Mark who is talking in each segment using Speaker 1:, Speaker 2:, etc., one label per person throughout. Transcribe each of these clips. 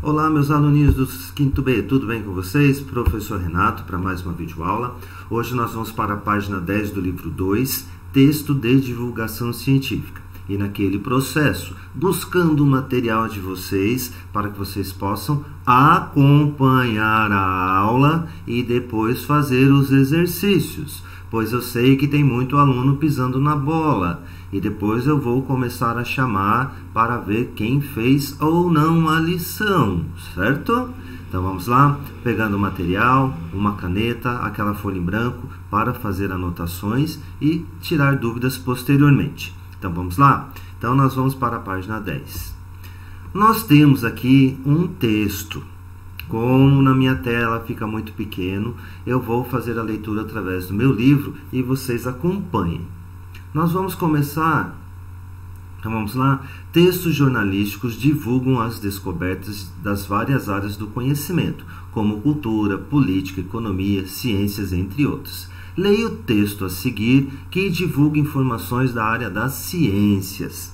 Speaker 1: Olá, meus aluninhos do 5º B, tudo bem com vocês? Professor Renato para mais uma videoaula. Hoje nós vamos para a página 10 do livro 2, texto de divulgação científica. E naquele processo, buscando o material de vocês para que vocês possam acompanhar a aula e depois fazer os exercícios, pois eu sei que tem muito aluno pisando na bola. E depois eu vou começar a chamar para ver quem fez ou não a lição, certo? Então vamos lá, pegando o material, uma caneta, aquela folha em branco para fazer anotações e tirar dúvidas posteriormente. Então vamos lá? Então nós vamos para a página 10. Nós temos aqui um texto. Como na minha tela fica muito pequeno, eu vou fazer a leitura através do meu livro e vocês acompanhem. Nós vamos começar, então vamos lá. Textos jornalísticos divulgam as descobertas das várias áreas do conhecimento, como cultura, política, economia, ciências, entre outros. Leia o texto a seguir, que divulga informações da área das ciências.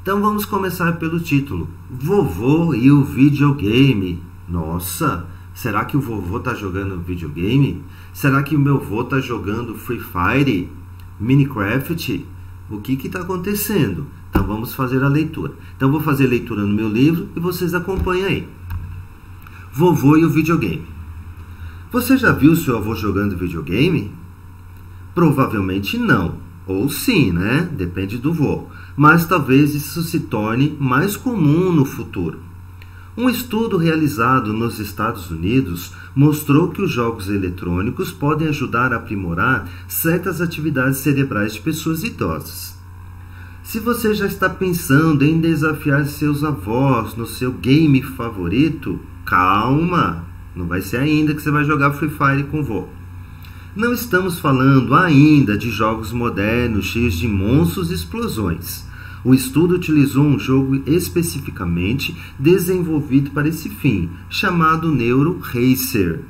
Speaker 1: Então vamos começar pelo título. Vovô e o videogame. Nossa, será que o vovô está jogando videogame? Será que o meu vô está jogando Free Fire? Minecraft? O que está acontecendo? Então vamos fazer a leitura. Então vou fazer leitura no meu livro e vocês acompanhem aí. Vovô e o videogame. Você já viu seu avô jogando videogame? Provavelmente não. Ou sim, né? Depende do vô. Mas talvez isso se torne mais comum no futuro. Um estudo realizado nos Estados Unidos mostrou que os jogos eletrônicos podem ajudar a aprimorar certas atividades cerebrais de pessoas idosas. Se você já está pensando em desafiar seus avós no seu game favorito, calma, não vai ser ainda que você vai jogar Free Fire com o vô. Não estamos falando ainda de jogos modernos cheios de monstros e explosões. O estudo utilizou um jogo especificamente desenvolvido para esse fim, chamado Neuro Racer.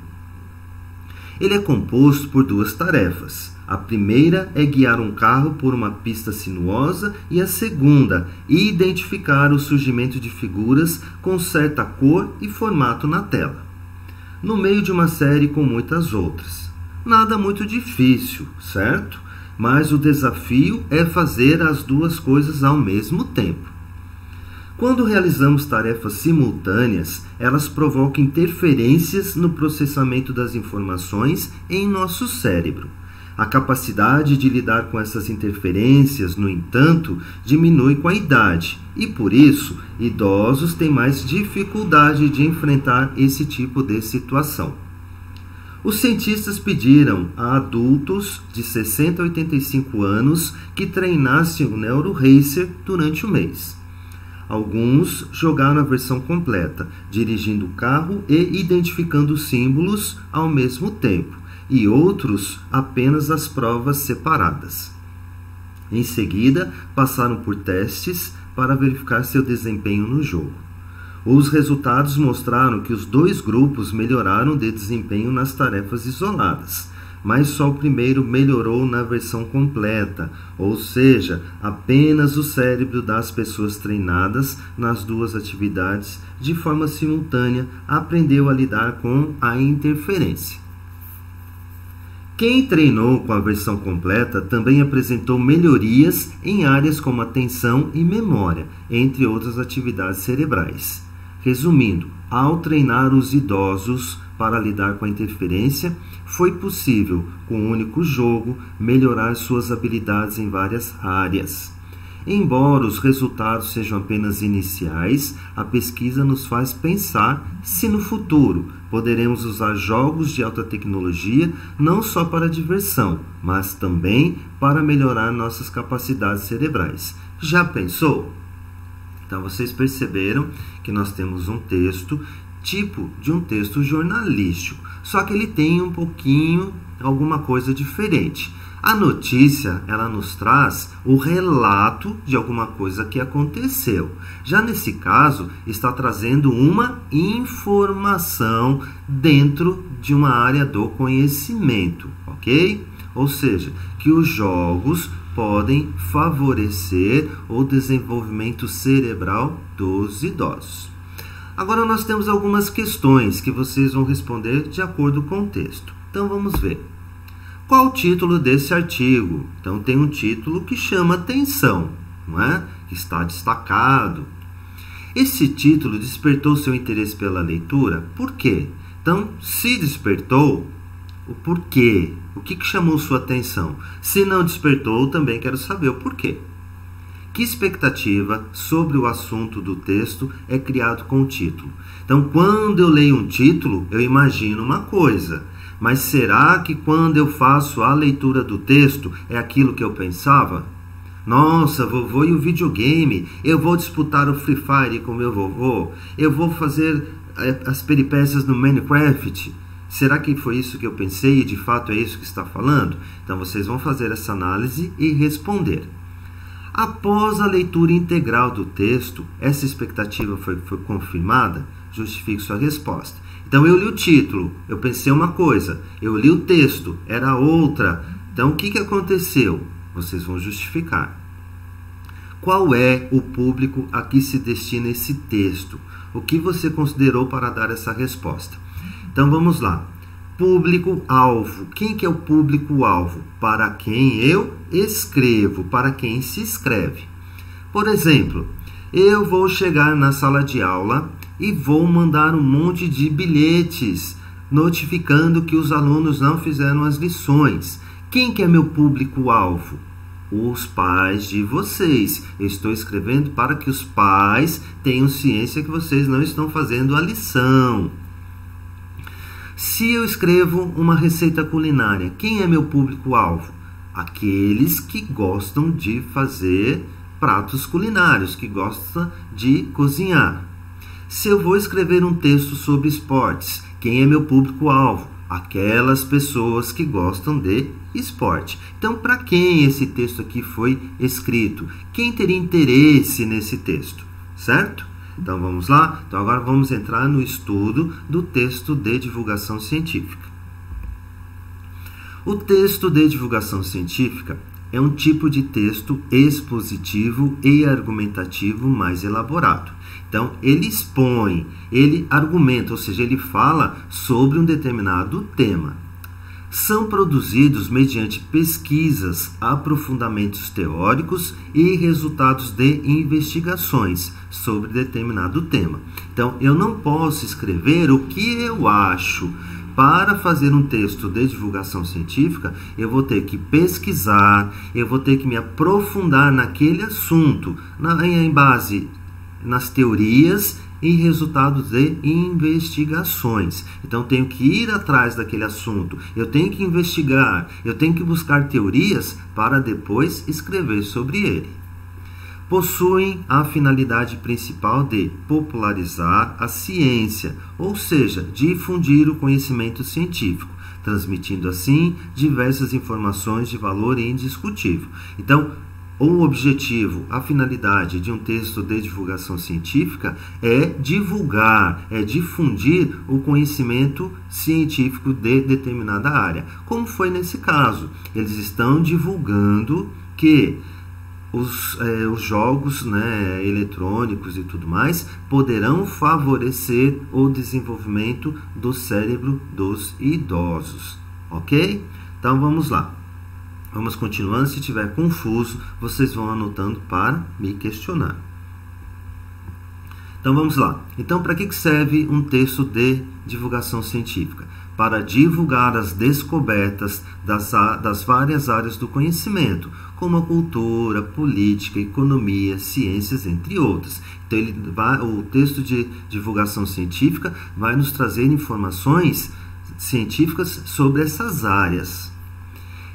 Speaker 1: Ele é composto por duas tarefas. A primeira é guiar um carro por uma pista sinuosa e a segunda, identificar o surgimento de figuras com certa cor e formato na tela, no meio de uma série com muitas outras. Nada muito difícil, certo? Mas o desafio é fazer as duas coisas ao mesmo tempo. Quando realizamos tarefas simultâneas, elas provocam interferências no processamento das informações em nosso cérebro. A capacidade de lidar com essas interferências, no entanto, diminui com a idade e, por isso, idosos têm mais dificuldade de enfrentar esse tipo de situação. Os cientistas pediram a adultos de 60 a 85 anos que treinassem o Neuro Racer durante o mês. Alguns jogaram a versão completa, dirigindo o carro e identificando símbolos ao mesmo tempo, e outros apenas as provas separadas. Em seguida, passaram por testes para verificar seu desempenho no jogo. Os resultados mostraram que os dois grupos melhoraram de desempenho nas tarefas isoladas, mas só o primeiro melhorou na versão completa, ou seja, apenas o cérebro das pessoas treinadas nas duas atividades de forma simultânea aprendeu a lidar com a interferência. Quem treinou com a versão completa também apresentou melhorias em áreas como atenção e memória, entre outras atividades cerebrais. Resumindo, ao treinar os idosos para lidar com a interferência, foi possível, com um único jogo, melhorar suas habilidades em várias áreas. Embora os resultados sejam apenas iniciais, a pesquisa nos faz pensar se no futuro poderemos usar jogos de alta tecnologia não só para diversão, mas também para melhorar nossas capacidades cerebrais. Já pensou? Então vocês perceberam que nós temos um texto, tipo de um texto jornalístico, só que ele tem um pouquinho, alguma coisa diferente. A notícia, ela nos traz o relato de alguma coisa que aconteceu. Já nesse caso, está trazendo uma informação dentro de uma área do conhecimento, ok? Ou seja, que os jogos podem favorecer o desenvolvimento cerebral dos idosos. Agora nós temos algumas questões que vocês vão responder de acordo com o texto. Então vamos ver. Qual o título desse artigo? Então tem um título que chama atenção, não é? Que está destacado. Esse título despertou seu interesse pela leitura? Por quê? Então, se despertou, o porquê? O que chamou sua atenção? Se não despertou, também quero saber o porquê. Que expectativa sobre o assunto do texto é criado com o título? Então, quando eu leio um título, eu imagino uma coisa. Mas será que quando eu faço a leitura do texto é aquilo que eu pensava? Nossa, vovô e o videogame, eu vou disputar o Free Fire com meu vovô, eu vou fazer as peripécias no Minecraft. Será que foi isso que eu pensei e de fato é isso que está falando? Então vocês vão fazer essa análise e responder. Após a leitura integral do texto, essa expectativa foi confirmada? Justifique sua resposta. Então eu li o título, eu pensei uma coisa, eu li o texto, era outra. Então o que aconteceu? Vocês vão justificar. Qual é o público a que se destina esse texto? O que você considerou para dar essa resposta? Então vamos lá. Público-alvo. Quem que é o público-alvo? Para quem eu escrevo, para quem se escreve. Por exemplo, eu vou chegar na sala de aula e vou mandar um monte de bilhetes notificando que os alunos não fizeram as lições. Quem que é meu público-alvo? Os pais de vocês. Eu estou escrevendo para que os pais tenham ciência que vocês não estão fazendo a lição. Se eu escrevo uma receita culinária, quem é meu público-alvo? Aqueles que gostam de fazer pratos culinários, que gostam de cozinhar. Se eu vou escrever um texto sobre esportes, quem é meu público-alvo? Aquelas pessoas que gostam de esporte. Então, para quem esse texto aqui foi escrito? Quem teria interesse nesse texto? Certo? Então, vamos lá? Então, agora vamos entrar no estudo do texto de divulgação científica. O texto de divulgação científica é um tipo de texto expositivo e argumentativo mais elaborado. Então, ele expõe, ele argumenta, ou seja, ele fala sobre um determinado tema. São produzidos mediante pesquisas, aprofundamentos teóricos e resultados de investigações sobre determinado tema. Então, eu não posso escrever o que eu acho. Para fazer um texto de divulgação científica, eu vou ter que pesquisar, eu vou ter que me aprofundar naquele assunto, em base nas teorias e resultados de investigações. Então, tenho que ir atrás daquele assunto, eu tenho que investigar, eu tenho que buscar teorias para depois escrever sobre ele. Possuem a finalidade principal de popularizar a ciência, ou seja, difundir o conhecimento científico, transmitindo assim diversas informações de valor indiscutível. Então, o objetivo, a finalidade de um texto de divulgação científica é divulgar, é difundir o conhecimento científico de determinada área. Como foi nesse caso? Eles estão divulgando que os jogos, eletrônicos e tudo mais poderão favorecer o desenvolvimento do cérebro dos idosos. Ok? Então vamos lá. Vamos continuando. Se estiver confuso, vocês vão anotando para me questionar. Então vamos lá. Então, para que serve um texto de divulgação científica? Para divulgar as descobertas das várias áreas do conhecimento, como a cultura, política, economia, ciências, entre outras. Então, o texto de divulgação científica vai nos trazer informações científicas sobre essas áreas.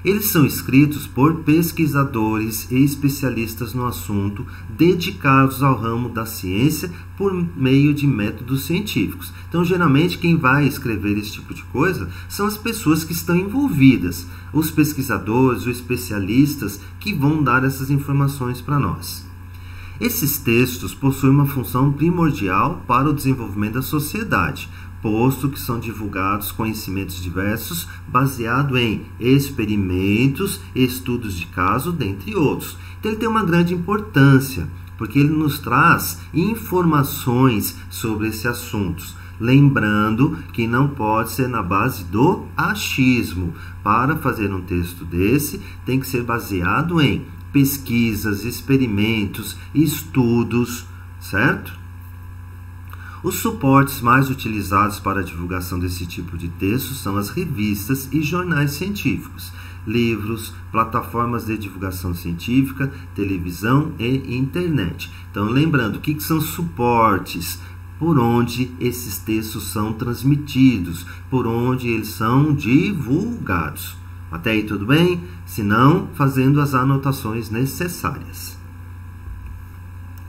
Speaker 1: Eles são escritos por pesquisadores e especialistas no assunto, dedicados ao ramo da ciência por meio de métodos científicos. Então, geralmente, quem vai escrever esse tipo de coisa são as pessoas que estão envolvidas, os pesquisadores, os especialistas que vão dar essas informações para nós. Esses textos possuem uma função primordial para o desenvolvimento da sociedade, posto que são divulgados conhecimentos diversos baseado em experimentos, estudos de caso, dentre outros. Então, ele tem uma grande importância. porque ele nos traz informações sobre esses assuntos. Lembrando que não pode ser na base do achismo. Para fazer um texto desse, tem que ser baseado em pesquisas, experimentos, estudos, certo? Os suportes mais utilizados para a divulgação desse tipo de texto são as revistas e jornais científicos, livros, plataformas de divulgação científica, televisão e internet. Então, lembrando, o que são suportes? Por onde esses textos são transmitidos, por onde eles são divulgados. Até aí tudo bem? Se não, fazendo as anotações necessárias.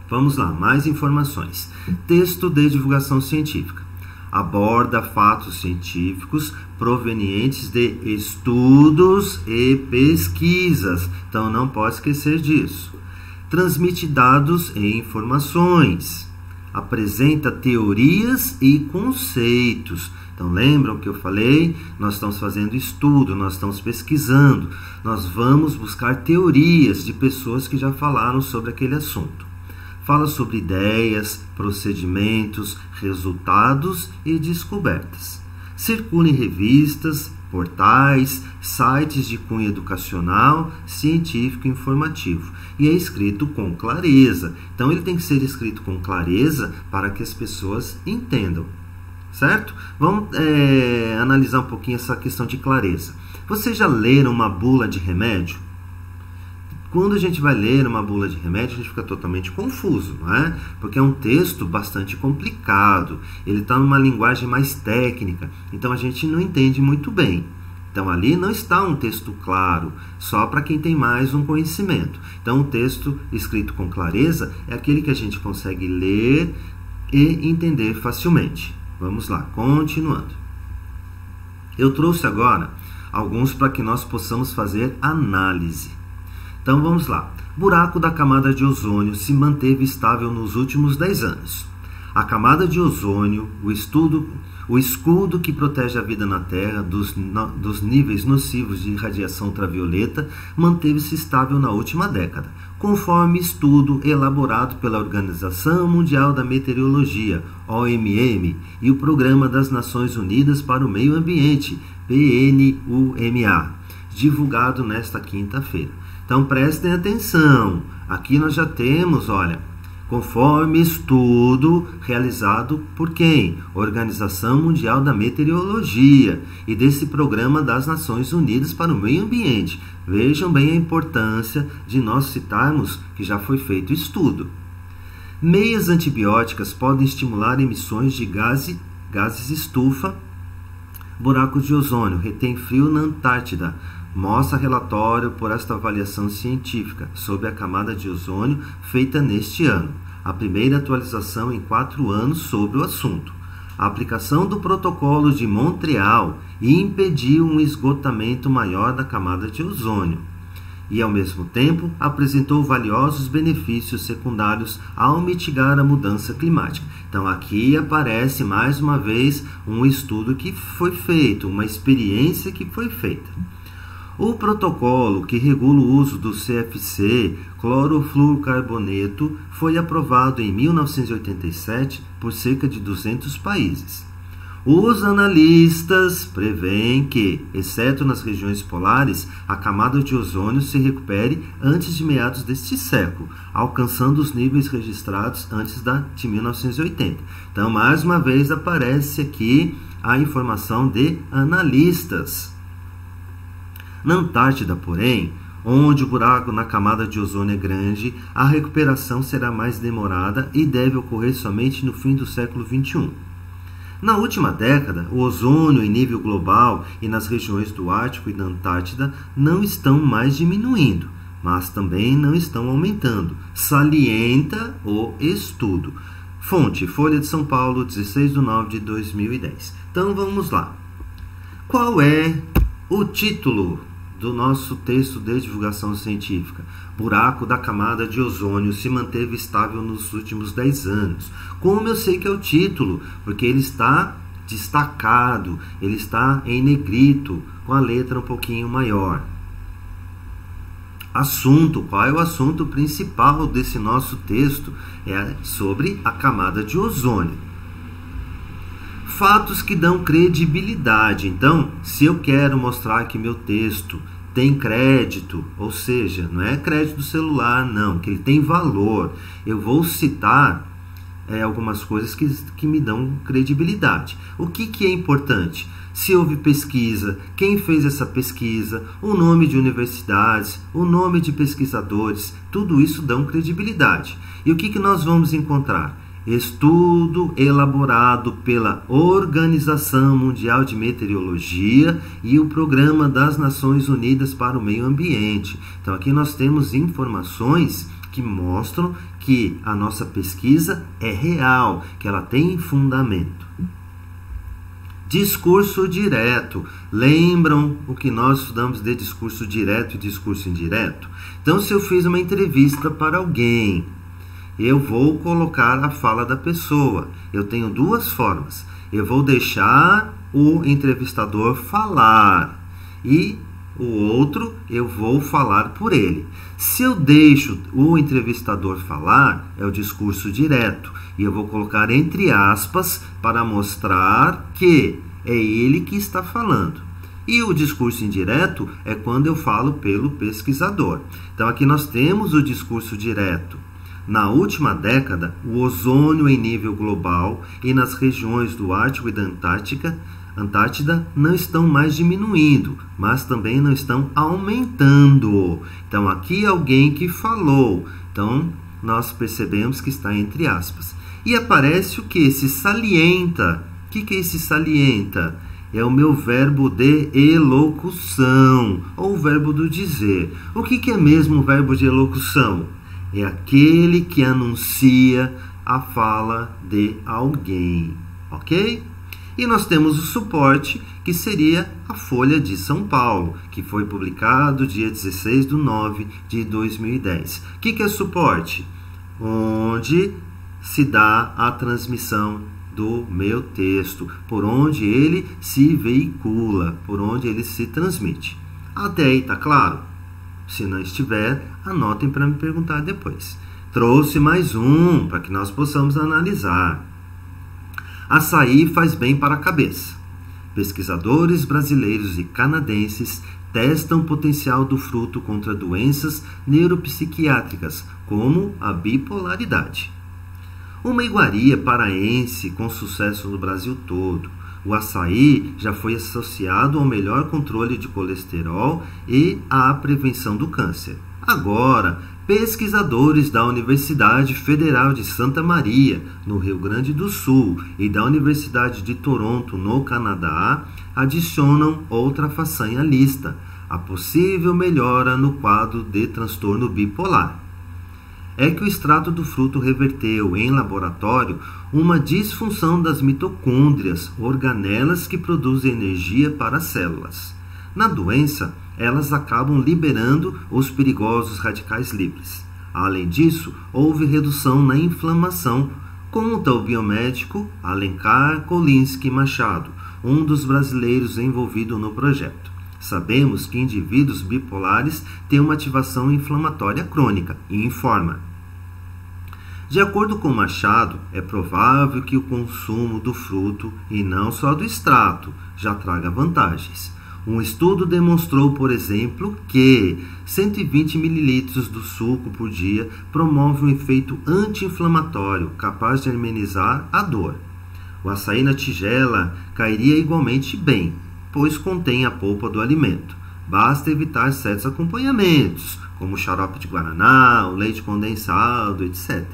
Speaker 1: Vamos lá, mais informações. Texto de divulgação científica. Aborda fatos científicos provenientes de estudos e pesquisas. Então, não pode esquecer disso. Transmite dados e informações. Apresenta teorias e conceitos. Então, lembram que eu falei? Nós estamos fazendo estudo, nós estamos pesquisando. Nós vamos buscar teorias de pessoas que já falaram sobre aquele assunto. Fala sobre ideias, procedimentos, resultados e descobertas. Circula em revistas, portais, sites de cunho educacional, científico e informativo. E é escrito com clareza. Então, ele tem que ser escrito com clareza para que as pessoas entendam. Certo? Vamos analisar um pouquinho essa questão de clareza. Vocês já leram uma bula de remédio? Quando a gente vai ler uma bula de remédio, a gente fica totalmente confuso, não é? Porque é um texto bastante complicado, ele está numa linguagem mais técnica, então a gente não entende muito bem. Então, ali não está um texto claro, só para quem tem mais um conhecimento. Então, um texto escrito com clareza é aquele que a gente consegue ler e entender facilmente. Vamos lá, continuando. Eu trouxe agora alguns para que nós possamos fazer análise. Então vamos lá. Buraco da camada de ozônio se manteve estável nos últimos 10 anos. A camada de ozônio, o escudo que protege a vida na Terra dos níveis nocivos de radiação ultravioleta, manteve-se estável na última década, conforme estudo elaborado pela Organização Mundial da Meteorologia, OMM, e o Programa das Nações Unidas para o Meio Ambiente, PNUMA, divulgado nesta quinta-feira. Então, prestem atenção. Aqui nós já temos, olha, conforme estudo realizado por quem? Organização Mundial da Meteorologia e desse Programa das Nações Unidas para o Meio Ambiente. Vejam bem a importância de nós citarmos que já foi feito estudo. Meias antibióticas podem estimular emissões de gases estufa, buracos de ozônio, retém frio na Antártida. Mostra relatório por esta avaliação científica sobre a camada de ozônio feita neste ano. A primeira atualização em 4 anos sobre o assunto. A aplicação do protocolo de Montreal impediu um esgotamento maior da camada de ozônio e, ao mesmo tempo, apresentou valiosos benefícios secundários ao mitigar a mudança climática. Então, aqui aparece mais uma vez um estudo que foi feito, uma experiência que foi feita. O protocolo que regula o uso do CFC, clorofluorcarboneto, foi aprovado em 1987 por cerca de 200 países. Os analistas preveem que, exceto nas regiões polares, a camada de ozônio se recupere antes de meados deste século, alcançando os níveis registrados antes de 1980. Então, mais uma vez, aparece aqui a informação de analistas. Na Antártida, porém, onde o buraco na camada de ozônio é grande, a recuperação será mais demorada e deve ocorrer somente no fim do século XXI. Na última década, o ozônio em nível global e nas regiões do Ártico e da Antártida não estão mais diminuindo, mas também não estão aumentando, salienta o estudo. Fonte, Folha de São Paulo, 16/9/2010. Então, vamos lá. Qual é o título do nosso texto de divulgação científica? Buraco da camada de ozônio se manteve estável nos últimos 10 anos. Como eu sei que é o título? Porque ele está destacado, ele está em negrito, com a letra um pouquinho maior. Assunto, qual é o assunto principal desse nosso texto? É sobre a camada de ozônio. Fatos que dão credibilidade. Então, se eu quero mostrar que meu texto tem crédito, ou seja, não é crédito do celular, não, que ele tem valor, eu vou citar algumas coisas que me dão credibilidade. O que é importante? Se houve pesquisa, quem fez essa pesquisa, o nome de universidades, o nome de pesquisadores, tudo isso dão credibilidade. E o que nós vamos encontrar? Estudo elaborado pela Organização Mundial de Meteorologia e o Programa das Nações Unidas para o Meio Ambiente. Então aqui nós temos informações que mostram que a nossa pesquisa é real, que ela tem fundamento. Discurso direto. Lembram o que nós estudamos de discurso direto e discurso indireto? Então, se eu fiz uma entrevista para alguém, eu vou colocar a fala da pessoa. Eu tenho duas formas. Eu vou deixar o entrevistador falar e o outro eu vou falar por ele. Se eu deixo o entrevistador falar, é o discurso direto. E eu vou colocar entre aspas para mostrar que é ele que está falando. E o discurso indireto é quando eu falo pelo pesquisador. Então aqui nós temos o discurso direto. Na última década, o ozônio em nível global e nas regiões do Ártico e da Antártida não estão mais diminuindo, mas também não estão aumentando. Então aqui alguém que falou. Então nós percebemos que está entre aspas. E aparece o que? Se salienta. O que é esse salienta? É o meu verbo de elocução, ou o verbo do dizer. O que é mesmo o verbo de elocução? É aquele que anuncia a fala de alguém, ok? E nós temos o suporte, que seria a Folha de São Paulo, que foi publicado dia 16/9/2010. O que é suporte? Onde se dá a transmissão do meu texto, por onde ele se veicula, por onde ele se transmite. Até aí, tá claro? Se não estiver, anotem para me perguntar depois. Trouxe mais um para que nós possamos analisar. Açaí faz bem para a cabeça. Pesquisadores brasileiros e canadenses testam o potencial do fruto contra doenças neuropsiquiátricas, como a bipolaridade. Uma iguaria paraense com sucesso no Brasil todo. O açaí já foi associado ao melhor controle de colesterol e à prevenção do câncer. Agora, pesquisadores da Universidade Federal de Santa Maria, no Rio Grande do Sul, e da Universidade de Toronto, no Canadá, adicionam outra façanha à lista: a possível melhora no quadro de transtorno bipolar. É que o extrato do fruto reverteu, em laboratório, uma disfunção das mitocôndrias, organelas que produzem energia para as células. Na doença, elas acabam liberando os perigosos radicais livres. Além disso, houve redução na inflamação, conta o biomédico Alencar Kolinski Machado, um dos brasileiros envolvido no projeto. Sabemos que indivíduos bipolares têm uma ativação inflamatória crônica e informa. De acordo com Machado, é provável que o consumo do fruto, e não só do extrato, já traga vantagens. Um estudo demonstrou, por exemplo, que 120 ml do suco por dia promove um efeito anti-inflamatório capaz de amenizar a dor. O açaí na tigela cairia igualmente bem, pois contém a polpa do alimento. Basta evitar certos acompanhamentos, como o xarope de guaraná, o leite condensado, etc.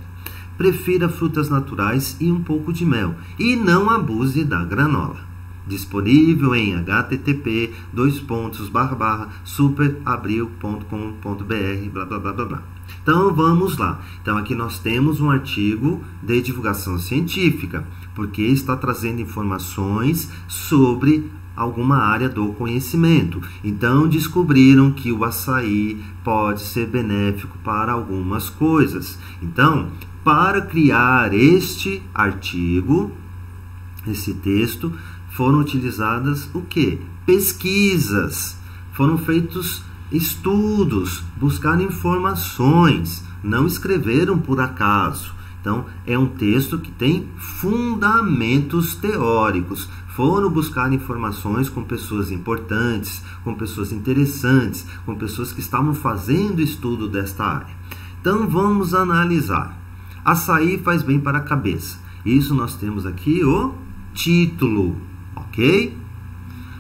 Speaker 1: Prefira frutas naturais e um pouco de mel, e não abuse da granola. Disponível em http://superabril.com.br, blá blá blá blá blá. Então vamos lá. Então aqui nós temos um artigo de divulgação científica, porque está trazendo informações sobre alguma área do conhecimento. Então descobriram que o açaí pode ser benéfico para algumas coisas. Então, para criar este artigo, esse texto, foram utilizadas o quê? Pesquisas. Foram feitos estudos, buscaram informações, não escreveram por acaso. Então, é um texto que tem fundamentos teóricos. Foram buscar informações com pessoas importantes, com pessoas interessantes, com pessoas que estavam fazendo estudo desta área. Então, vamos analisar. Açaí faz bem para a cabeça. Isso nós temos aqui o título, ok?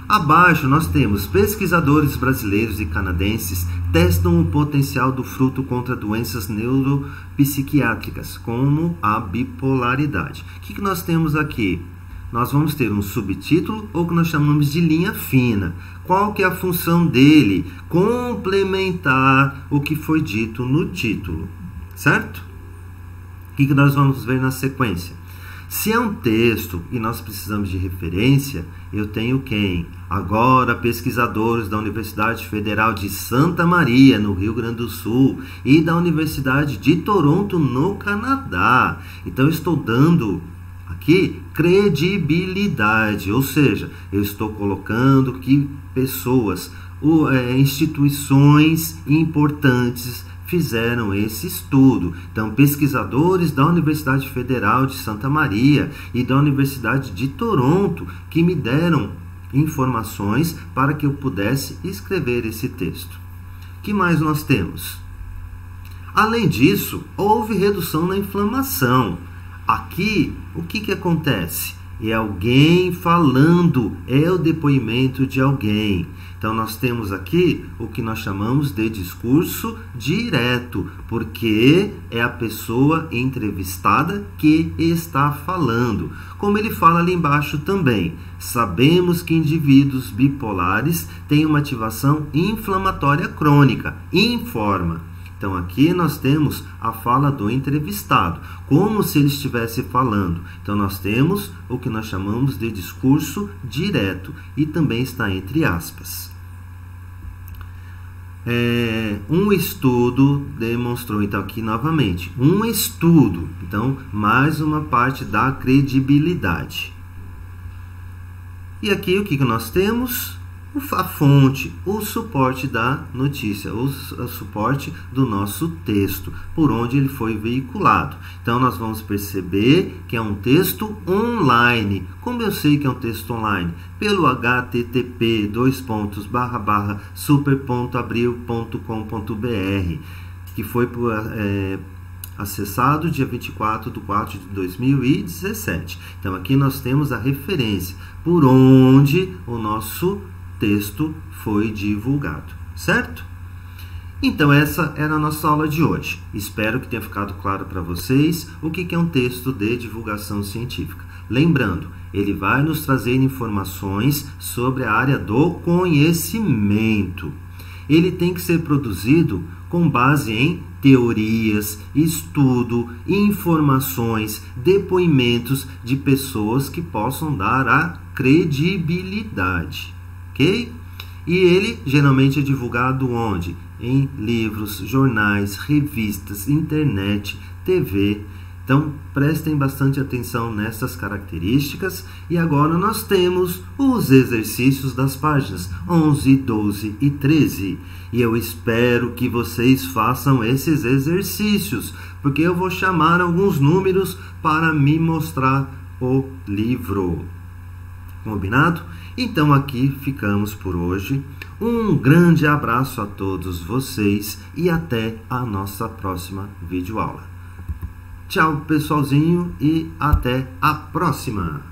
Speaker 1: Abaixo nós temos: pesquisadores brasileiros e canadenses testam o potencial do fruto contra doenças neuropsiquiátricas, como a bipolaridade. O que nós temos aqui? Nós vamos ter um subtítulo, ou que nós chamamos de linha fina. Qual que é a função dele? Complementar o que foi dito no título, certo? O que nós vamos ver na sequência? Se é um texto e nós precisamos de referência, eu tenho quem? Agora, pesquisadores da Universidade Federal de Santa Maria, no Rio Grande do Sul, e da Universidade de Toronto, no Canadá. Então, eu estou dando aqui credibilidade, ou seja, eu estou colocando que pessoas, instituições importantes fizeram esse estudo. Então, pesquisadores da Universidade Federal de Santa Maria e da Universidade de Toronto que me deram informações para que eu pudesse escrever esse texto. O que mais nós temos? Além disso, houve redução na inflamação. Aqui, o que acontece? É alguém falando, é o depoimento de alguém. Então, nós temos aqui o que nós chamamos de discurso direto, porque é a pessoa entrevistada que está falando. Como ele fala ali embaixo também, sabemos que indivíduos bipolares têm uma ativação inflamatória crônica, informa. Então, aqui nós temos a fala do entrevistado, como se ele estivesse falando. Então, nós temos o que nós chamamos de discurso direto, e também está entre aspas. Um estudo demonstrou, então, aqui novamente, um estudo. Então, mais uma parte da credibilidade. E aqui o que nós temos? A fonte, o suporte da notícia, o suporte do nosso texto, por onde ele foi veiculado. Então, nós vamos perceber que é um texto online. Como eu sei que é um texto online? Pelo http://super.abril.com.br, que foi acessado dia 24 de 4 de 2017. Então, aqui nós temos a referência por onde o nosso texto foi divulgado, certo? Então, essa era a nossa aula de hoje. Espero que tenha ficado claro para vocês o que é um texto de divulgação científica. Lembrando, ele vai nos trazer informações sobre a área do conhecimento. Ele tem que ser produzido com base em teorias, estudo, informações, depoimentos de pessoas que possam dar a credibilidade. Ok? E ele geralmente é divulgado onde? Em livros, jornais, revistas, internet, TV. Então, prestem bastante atenção nessas características. E agora nós temos os exercícios das páginas 11, 12 e 13. E eu espero que vocês façam esses exercícios, porque eu vou chamar alguns números para me mostrar o livro. Combinado? Então, aqui ficamos por hoje. Um grande abraço a todos vocês e até a nossa próxima videoaula. Tchau, pessoalzinho, e até a próxima!